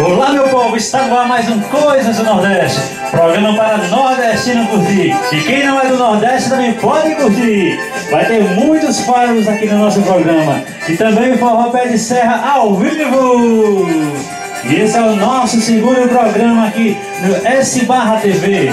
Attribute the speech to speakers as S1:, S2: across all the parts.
S1: Olá, meu povo, está no ar mais um Coisas do Nordeste, programa para nordestino curtir. E quem não é do Nordeste também pode curtir. Vai ter muitos faros aqui no nosso programa. E também o Forró Pé de Serra ao vivo. E esse é o nosso segundo programa aqui no S/TV.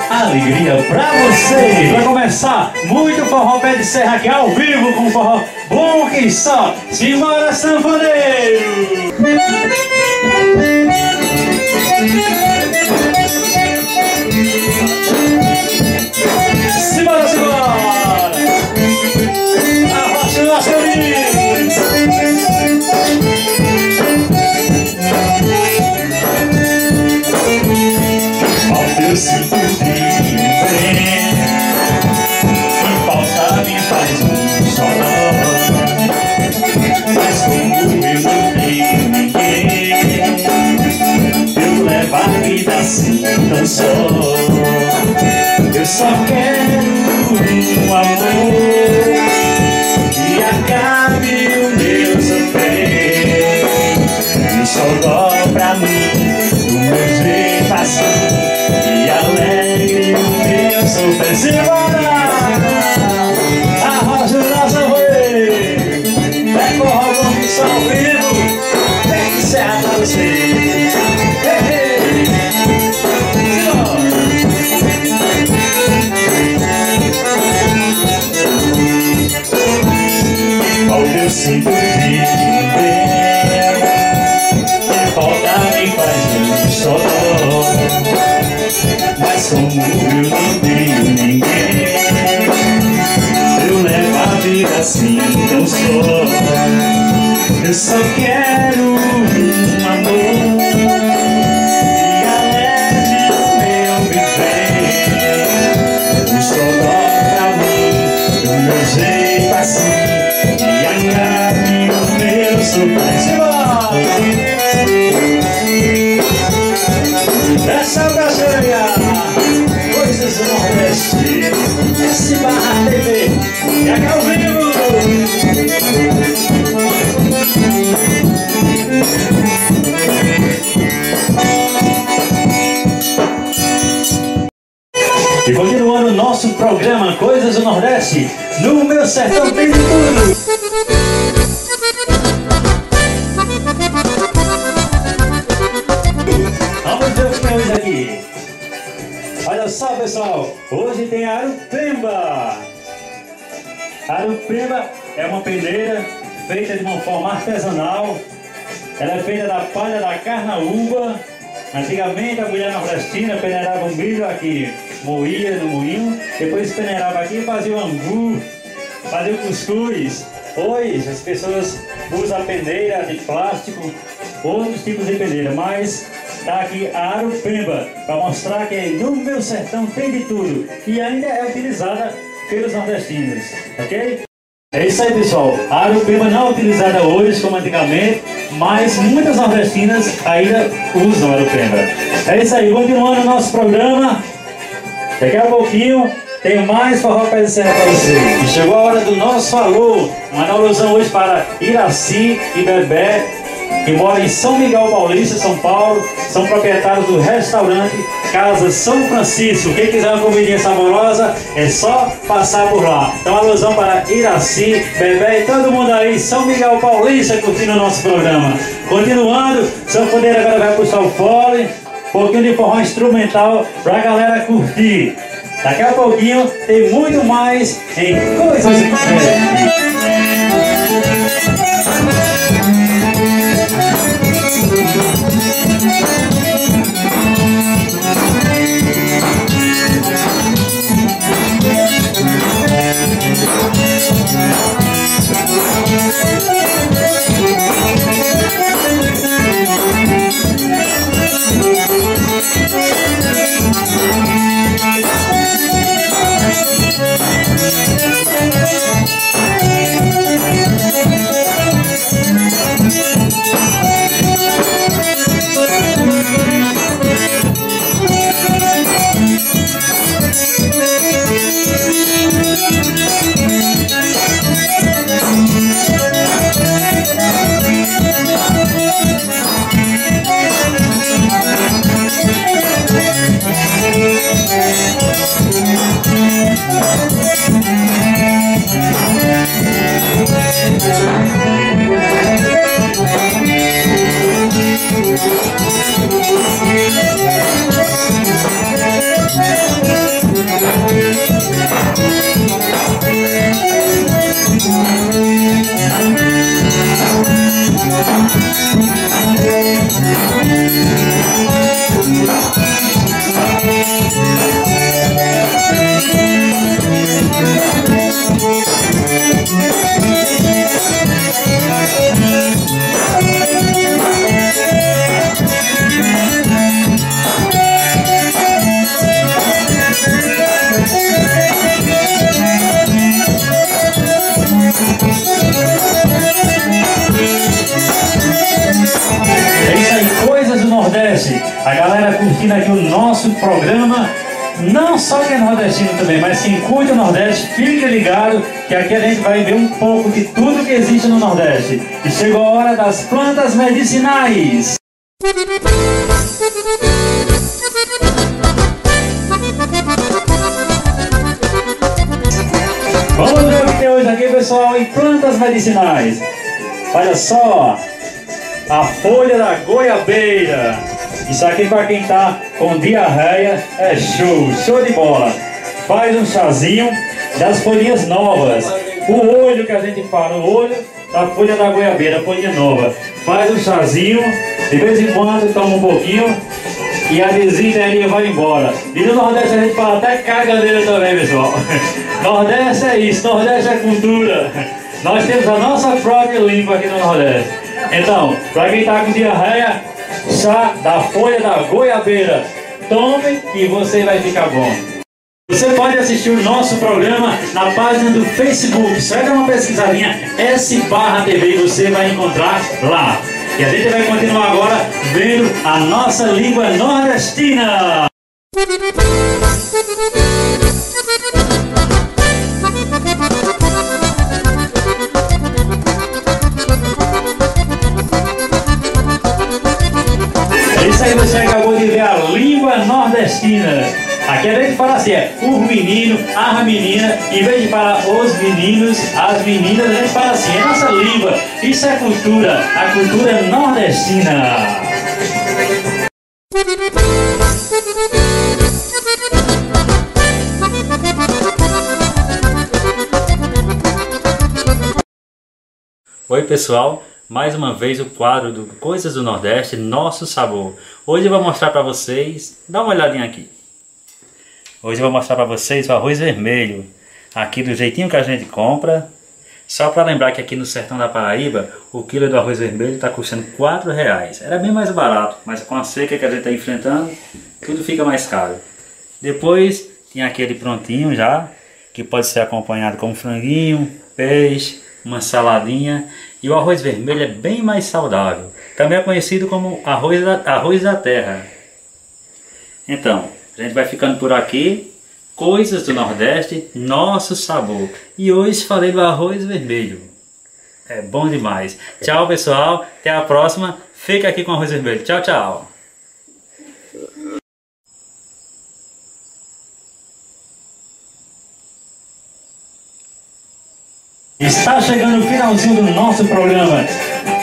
S1: Alegria pra você! Vai começar muito Forró Pé de Serra aqui ao vivo com o forró bom que só. Simbora, sanfoneiro! Simbora, simbora! Arrocha o nosso caminho! Ao teu cinturinho vem, que falta me faz um chorão. Mas como eu não tenho ninguém, eu levo a vida assim tão só. Eu só quero um amor que acabe o meu sofrer. Um sol pra mim, do meu jeito assim, e alegre o meu sofrer. Simbora! Arrocha o nosso voeiro, é forró bom que só ao vivo, tem que ser pra você. Sinto de bem, que falta me faz um chorão. Mas como eu não tenho ninguém, eu levo a vida assim tão só. Eu só quero um amor que aleve o meu viver. Um xodó pra mim, do meu jeito assim, essa brasileira, Coisas do Nordeste, S/TV, e aqui ao vivo. E continuando o nosso programa Coisas do Nordeste, no meu sertão tem de tudo. Olha só, pessoal, hoje tem Arupemba. Arupemba é uma peneira feita de uma forma artesanal. Ela é feita da palha da carnaúba. Antigamente a mulher nordestina peneirava um milho aqui, moía no moinho, depois peneirava aqui e fazia o angu, fazia o cuscuz. Hoje as pessoas usam a peneira de plástico, outros tipos de peneira, mas está aqui a Arupemba para mostrar que no meu sertão tem de tudo e ainda é utilizada pelos nordestinos, ok? É isso aí, pessoal. A Arupemba não é utilizada hoje como antigamente, mas muitas nordestinas ainda usam a Arupemba. É isso aí, continuando o nosso programa. Daqui a pouquinho tem mais Forró Pé de Serra para você. E chegou a hora do nosso alô. Uma alusão hoje para Iraci e Bebé, que mora em São Miguel Paulista, São Paulo, são proprietários do restaurante Casa São Francisco. Quem quiser uma comidinha saborosa, é só passar por lá. Então, alusão para Iraci, Bebé e todo mundo aí, São Miguel Paulista, curtindo o nosso programa. Continuando, sanfoneiro agora vai puxar o fole, um pouquinho de forró instrumental para a galera curtir. Daqui a pouquinho tem muito mais em Coisas do Nordeste. A galera curtindo aqui o nosso programa, não só quem é nordestino também, mas quem curte o Nordeste, fique ligado que aqui a gente vai ver um pouco de tudo que existe no Nordeste. E chegou a hora das plantas medicinais. Vamos ver o que tem hoje aqui, pessoal, em plantas medicinais. Olha só, a folha da goiabeira. Isso aqui para quem tá com diarreia é show de bola. Faz um chazinho das folhinhas novas. O olho que a gente fala, o olho da folha da goiabeira, folha nova. Faz um chazinho, de vez em quando toma um pouquinho e a desinteria vai embora. E no Nordeste a gente fala até caganeira também, pessoal. Nordeste é isso, Nordeste é cultura. Nós temos a nossa própria língua aqui no Nordeste. Então, para quem tá com diarreia, chá da folha da goiabeira. Tome e você vai ficar bom. Você pode assistir o nosso programa na página do Facebook. Só dá uma pesquisadinha S/TV e você vai encontrar lá. E a gente vai continuar agora vendo a nossa língua nordestina. Isso aí você acabou de ver a língua nordestina. Aqui a gente fala assim, é o menino, a menina. Em vez de falar os meninos, as meninas, a gente fala assim, é nossa língua. Isso é cultura, a cultura nordestina. Oi pessoal, mais uma vez o quadro do Coisas do Nordeste, Nosso Sabor. Hoje eu vou mostrar para vocês, dá uma olhadinha aqui. Hoje eu vou mostrar para vocês o arroz vermelho, aqui do jeitinho que a gente compra. Só para lembrar que aqui no sertão da Paraíba, o quilo do arroz vermelho está custando R$4. Era bem mais barato, mas com a seca que a gente está enfrentando, tudo fica mais caro. Depois tem aquele prontinho já, que pode ser acompanhado com um franguinho, peixe, uma saladinha. E o arroz vermelho é bem mais saudável. Também é conhecido como arroz da terra. Então, a gente vai ficando por aqui. Coisas do Nordeste, Nosso Sabor. E hoje falei do arroz vermelho. É bom demais. Tchau pessoal, até a próxima. Fica aqui com o arroz vermelho. Tchau, tchau. Está chegando o finalzinho do nosso programa.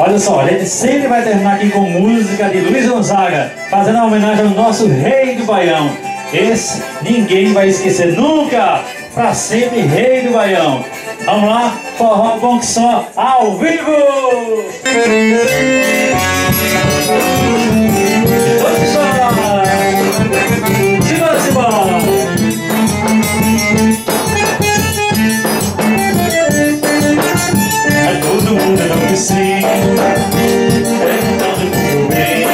S1: Olha só, a gente sempre vai terminar aqui com música de Luiz Gonzaga, fazendo uma homenagem ao nosso rei do Baião. Esse ninguém vai esquecer nunca, para sempre rei do Baião. Vamos lá, forró bom que só, ao vivo! Vamos lá! Simbora, simbora! É todo mundo enlouquecido, é todo mundo bem.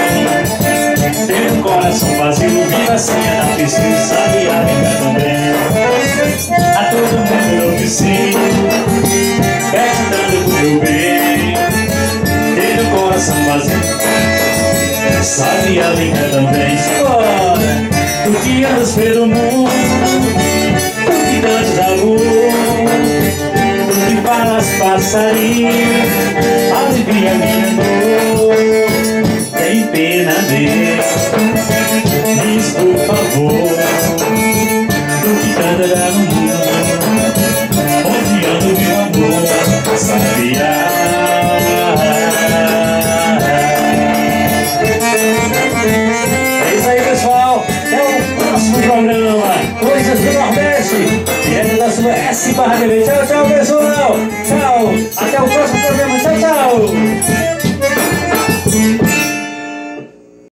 S1: Tem um coração vazio, viva sem a tristeza e a vida também. A todo mundo enlouquecido, Sabia brincar também, fora do que andas pelo mundo, do que danças amor, do que falas passarinho, alivia minha dor. Tem pena Deus, diz por favor, do que canta no mundo, onde anda o meu amor, sabia. Programa Coisas do Nordeste, direto da sua S/TV. Tchau,